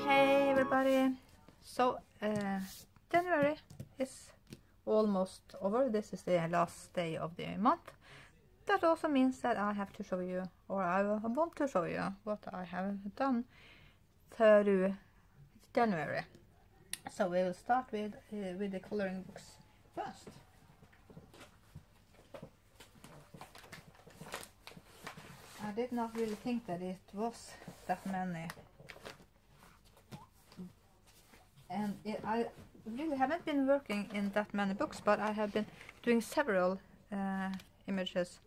Hey everybody! So January is almost over. This is the last day of the month. That also means that I have to show you, or I want to show you, what I have done through January. So we will start with the coloring books first. I did not really think that it was that many. And I really haven't been working in that many books, but I have been doing several images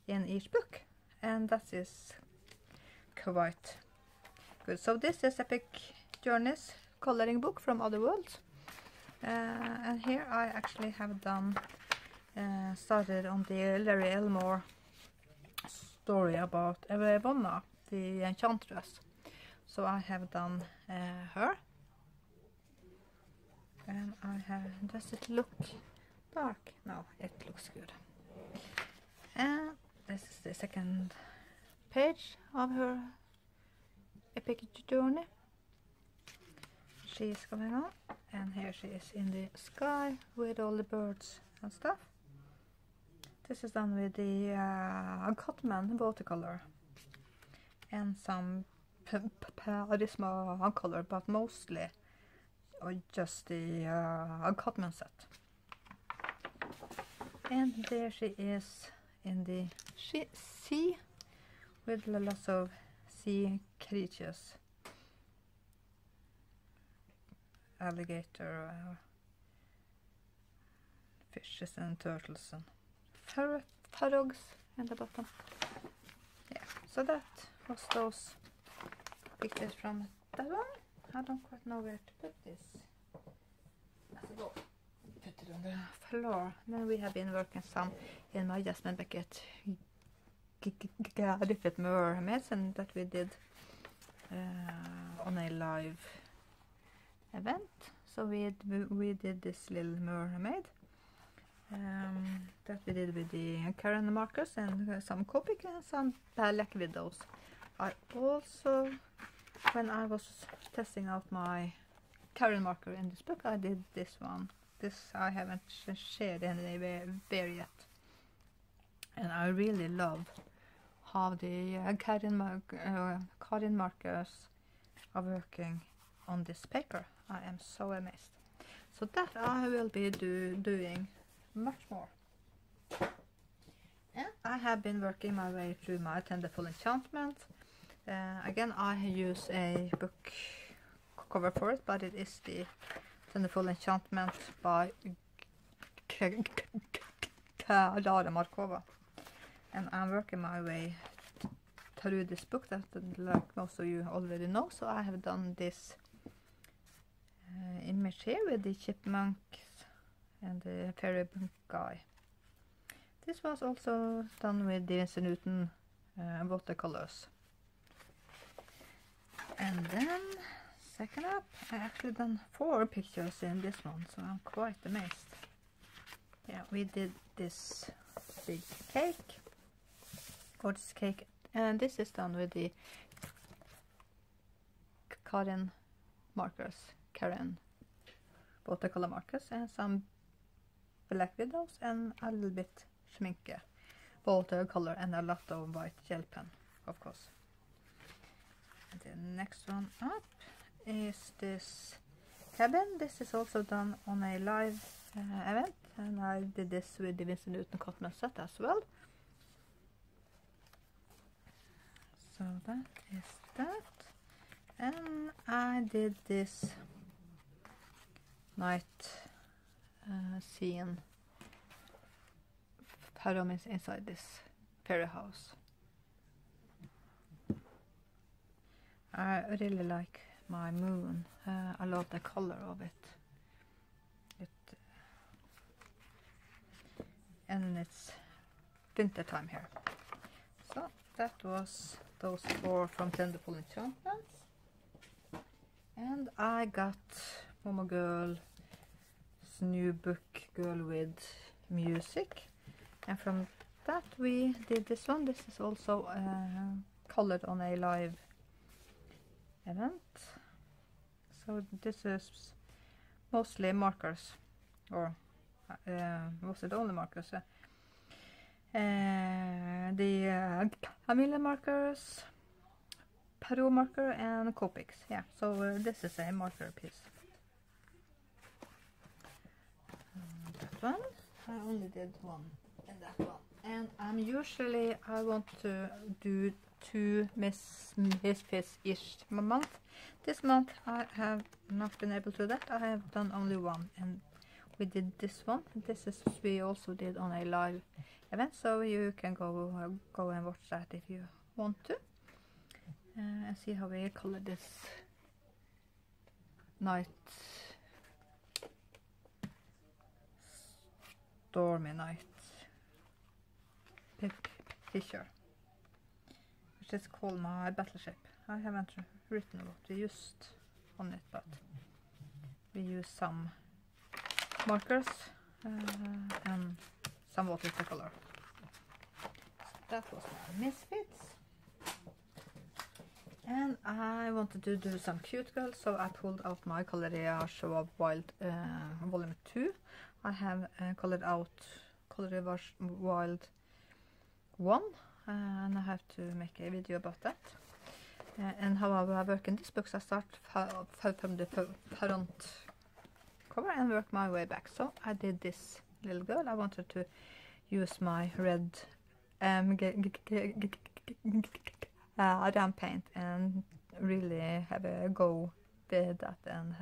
in each book, and that is quite good. So this is Epic Journeys coloring book from other worlds, and here I actually have done started on the Larry Elmore story about Emanuelle, the enchantress. So I have done her. And I have, does it look dark? No, it looks good. And this is the second page of her epic journey. She is going on, and here she is in the sky with all the birds and stuff. This is done with the Enchantment watercolor and some Parisma color, but mostly or just the Enchantment set. And there she is in the sea with lots of sea creatures, alligator, fishes and turtles and frogs in the bottom. Yeah, so that was those pictures from that one. I don't quite know where to put this. Let's go put it on the floor. Then we have been working some in my Jasmine Becket-Griffith Mermaids, and that we did on a live event. So we did this little mermaid that we did with the Klara markers and some Copic and some black widows. I also, when I was testing out my Klara marker in this book, I did this one. This I haven't shared anywhere yet. And I really love how the Klara markers are working on this paper. I am so amazed. So that I will be doing much more. And I have been working my way through my Tenderful Enchantment. Again, I use a book cover for it, but it is the Tenderful Enchantment by Klara Markova. And I'm working my way through this book that, like most of you already know. So I have done this image here with the chipmunks and the fairy guy. This was also done with the Winsor Newton watercolors. And then, second up, I actually done 4 pictures in this one, so I'm quite amazed. Yeah, we did this big cake, gorgeous cake, and this is done with the Karen markers, Karen watercolor markers, and some black widows, and a little bit schminke, watercolor, and a lot of white gel pen, of course. And the next one up is this cabin. This is also done on a live event, and I did this with the Winsor Newton cotton set as well. So that is that. And I did this night scene pyramids inside this fairy house. I really like my moon. I love the color of it. And it's winter time here. So that was those 4 from Tenderful Enchantments. And I got Momo Girl's new book, Girl with Music. And from that we did this one. This is also colored on a live event. So this is mostly markers, or was it only markers? The chameleon markers, Peru marker, and Copics. Yeah, so this is a marker piece. That one, I only did one in that one. And I want to do 2 Mistfits each month. This month I have not been able to do that. I have done only one, and we did this one. This is we also did on a live event, so you can go and watch that if you want to, and see how we color this night, stormy night picture, which is called my battleship. I haven't written what we used on it, but we use some markers and some watercolor. So that was my Misfits. And I wanted to do some cute girls, so I pulled out my Coloriage of Wild Volume 2. I have colored out Coloriage Wild 1, and I have to make a video about that. And how I work in these books, I start from the front cover and work my way back. So I did this little girl. I wanted to use my red paint and really have a go with that and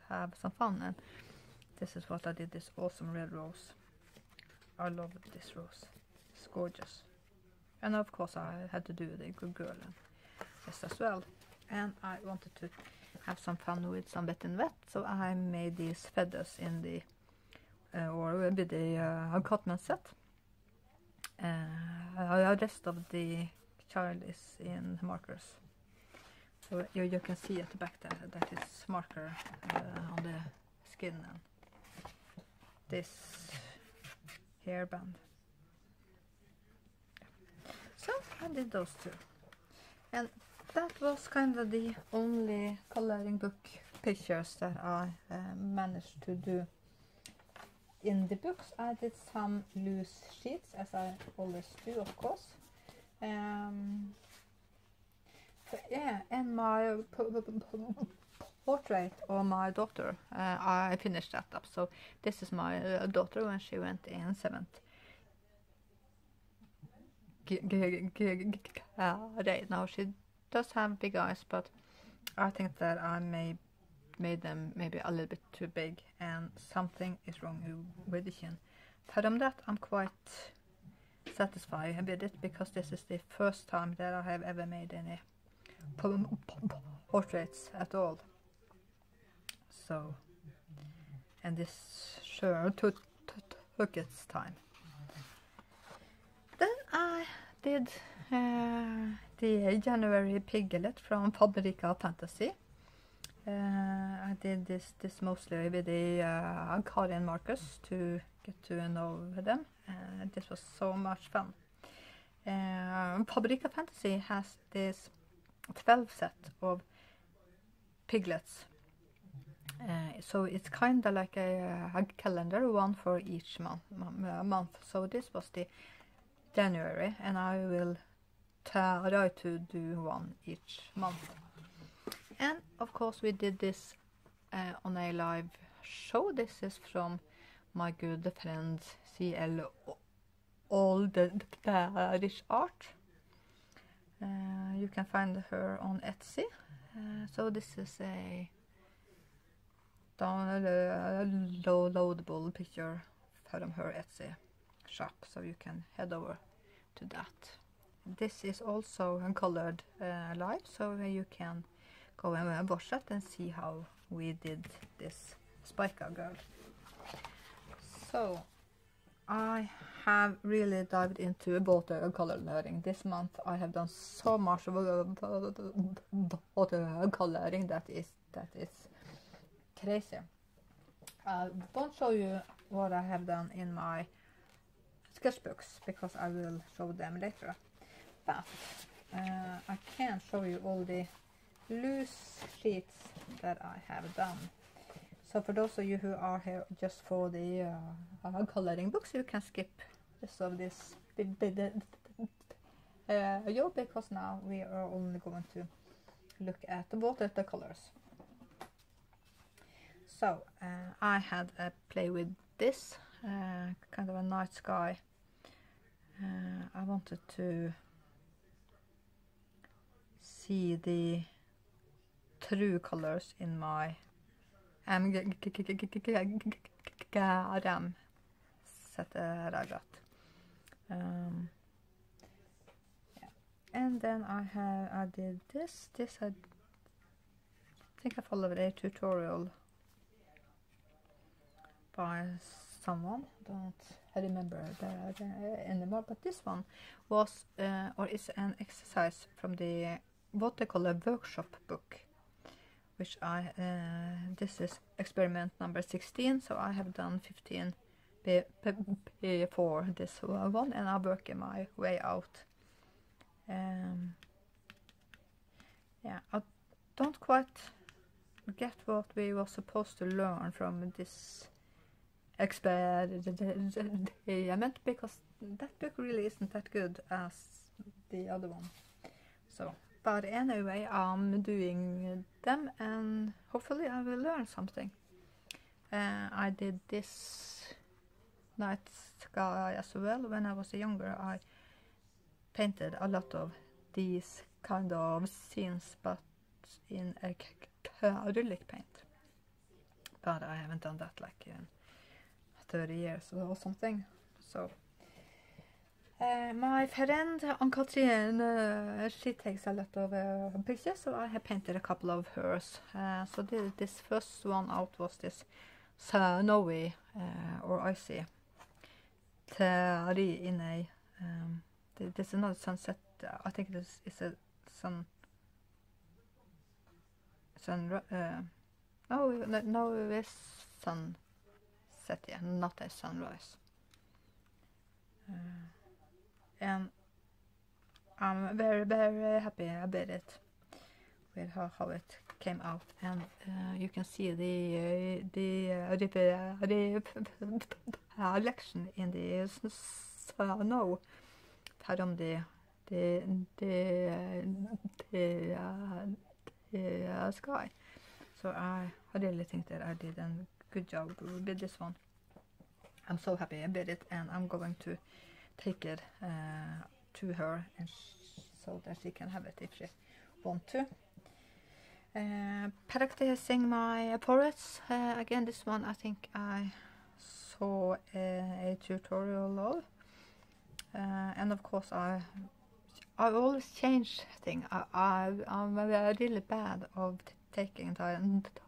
have some fun. And this is what I did, this awesome red rose. I love this rose. It's gorgeous. And of course I had to do the good girl and this as well. And I wanted to have some fun with some wet and wet, so I made these feathers in the or with the cotton set. The rest of the child is in markers, so you can see at the back there that it's marker on the skin and this hairband. So I did those two, and that was kind of the only coloring book pictures that I managed to do. In the books I did some loose sheets, as I always do, of course. But yeah, and my portrait of my daughter, I finished that up. So this is my daughter when she went in 7th grade. Now she does have big eyes, but I think that I made them maybe a little bit too big, and something is wrong with the chin. From that I'm quite satisfied with it, because this is the first time that I have ever made any portraits at all. So, and this sure took its time. Then I did the January Piglet from Fabrika Fantasy. I did this mostly with the Colin markers to get to know them. This was so much fun. Fabrika Fantasy has this 12 set of piglets. So it's kind of like a calendar, one for each month. So this was the January, and I will try to do one each month. And of course we did this on a live show. This is from my good friend C L Aldrigde Art. You can find her on Etsy. So this is a downloadable picture from her Etsy shop, so you can head over to that. This is also colored live, so you can go and watch that and see how we did this Spika girl. So I have really dived into watercoloring. This month I have done so much watercoloring that is crazy. I won't show you what I have done in my sketchbooks, because I will show them later. But I can show you all the loose sheets that I have done. So for those of you who are here just for the coloring books, you can skip rest of this video, because now we are only going to look at the watercolors. So I had a play with this kind of a night sky. I wanted to see the true colors in my set that I got. Yeah. And then I did this. I think I followed a tutorial by someone. Don't remember that anymore. But this one was or is an exercise from the watercolor workshop book, which this is experiment number 16, so I have done 15 before this one, and I'm working my way out. Yeah, I don't quite get what we were supposed to learn from this experiment, because that book really isn't that good as the other one. So, but anyway, I'm doing them, and hopefully I will learn something. I did this night sky as well. When I was younger, I painted a lot of these kind of scenes, but in acrylic paint. But I haven't done that like in 30 years or something. So my friend Ann-Katrin, she takes a lot of pictures, so I have painted a couple of hers. So this first one out was this snowy or icy terry in a there's another sunset. I think this is a no, it's sunset, yeah, not a sunrise. And I'm very, very happy about it, with how it came out. And you can see the reflection in the snow from the sky. So I really think that I did a good job with this one. I'm so happy about it, and I'm going to take it to her, and so that she can have it if she want to. Practicing my portraits. Again, this one I think I saw a tutorial of, and of course I always change things. I'm really bad of taking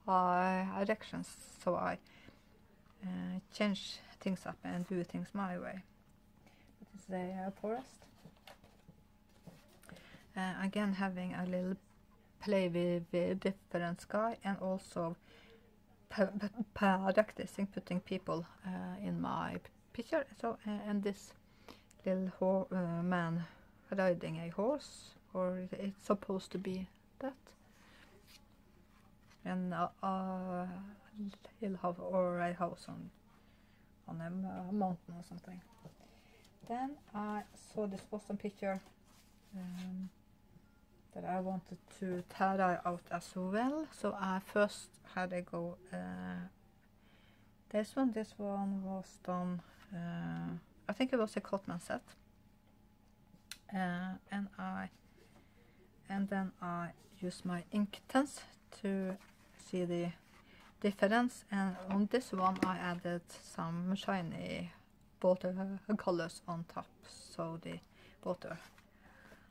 directions, so I change things up and do things my way. This is the forest. Again, having a little play with different sky, and also practicing putting people in my picture. So and this little man riding a horse, or it's supposed to be that, and a little house, or a house on a mountain or something. Then I saw this awesome picture that I wanted to try out as well. So I first had a go. This one was done. I think it was a Cotman set, and then I used my ink tents to see the difference. And on this one I added some shiny water colors on top, so the water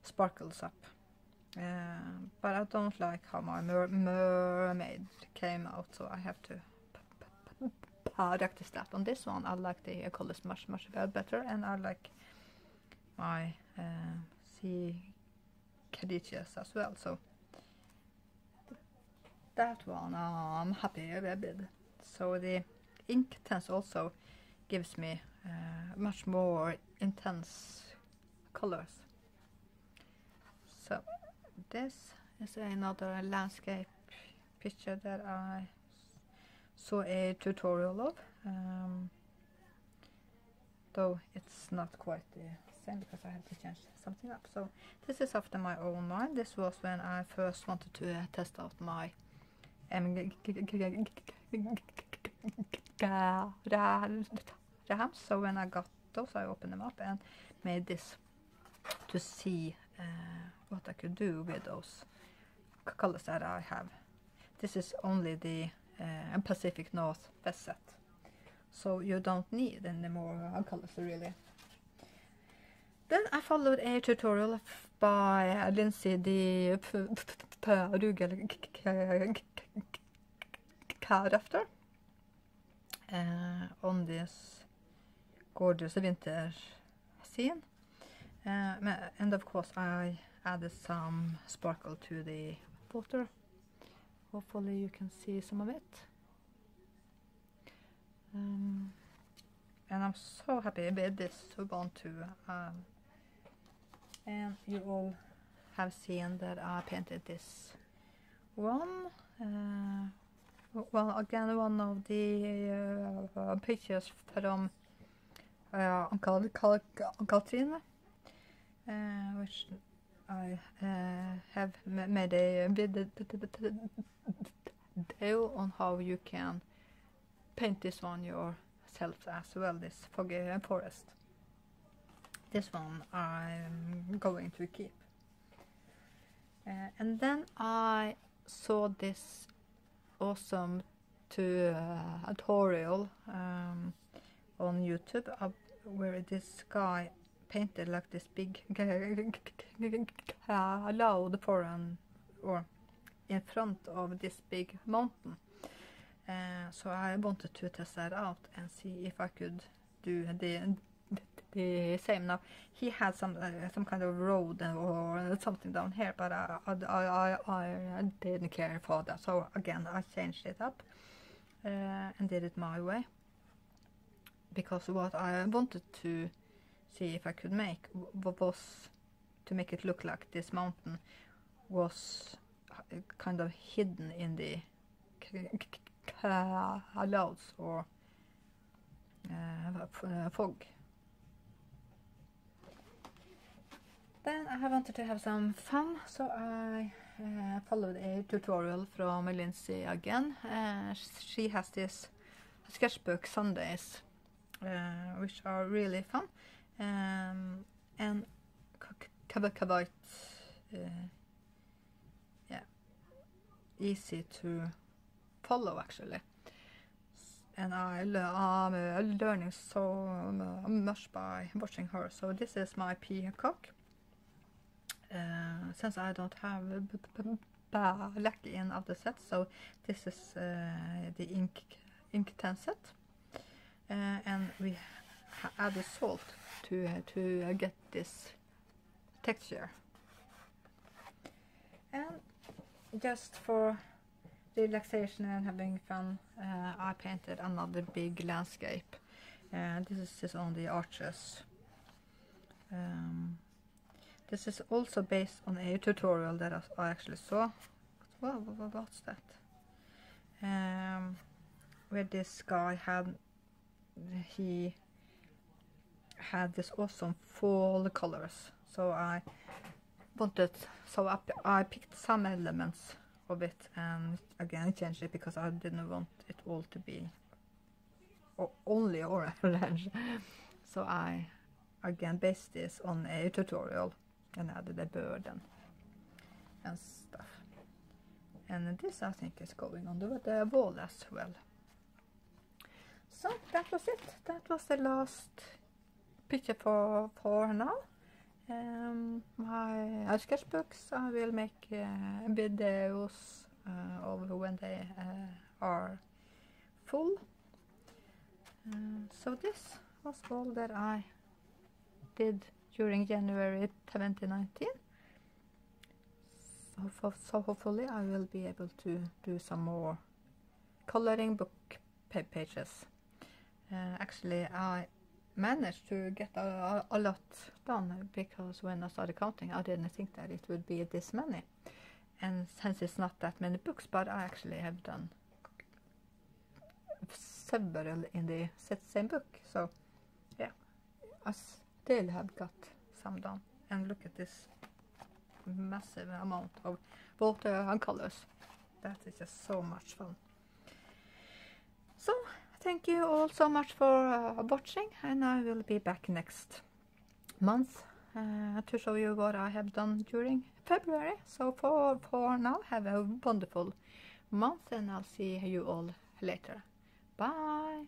sparkles up. But I don't like how my mermaid came out, so I have to practice that. On this one I like the colors much better, and I like my sea creatures as well, so that one I'm happy with. So the ink tents also gives me much more intense colors. So this This is another landscape picture that I saw a tutorial of, though it's not quite the same because I had to change something up. So this is after my own mind. This was when I first wanted to test out my rams. So when I got those, I opened them up and made this to see what I could do with those colors that I have. This is only the Pacific Northwest set, so you don't need any more colors really. Then I followed a tutorial by Lindsay the Art on this gorgeous winter scene, and of course I added some sparkle to the water. Hopefully you can see some of it. And I'm so happy with this one too. And you all have seen that I painted this one. Well, again, one of the pictures from Katrin, which I have made a video on how you can paint this one yourself as well, this foggy forest. This one I'm going to keep. And then I saw this awesome tutorial on YouTube where this guy painted like this big cloud or in front of this big mountain. So I wanted to test that out and see if I could do the same. Now he had some kind of road or something down here, but I didn't care for that. So again, I changed it up and did it my way, because what I wanted to see if I could make was to make it look like this mountain was kind of hidden in the clouds or fog. Then I wanted to have some fun, so I followed a tutorial from Lindsay again. She has this sketchbook Sundays, which are really fun and quite easy to follow actually. And I'm learning so much by watching her. So this is my peacock. Since I don't have black in other sets, so this is the ink 10 set, and we added salt to get this texture. And just for relaxation and having fun, I painted another big landscape. This is on the arches. This is also based on a tutorial that I actually saw. What's that? Where this guy had this awesome fall colors. So I picked some elements of it and again changed it because I didn't want it all to be only orange. So I again based this on a tutorial and added a bird and stuff. And this I think is going on the wall as well. So that was it. That was the last picture for now. My sketchbooks I will make videos of when they are full. So this was all that I did during January 2019. So hopefully I will be able to do some more coloring book pages. Actually I managed to get a lot done because when I started counting I didn't think that it would be this many. and since it's not that many books, but I actually have done several in the same book, so yeah, I still have got some done. And look at this massive amount of water and colors. That is just so much fun. So thank you all so much for watching, and I will be back next month to show you what I have done during February. So for now, have a wonderful month, and I'll see you all later. Bye!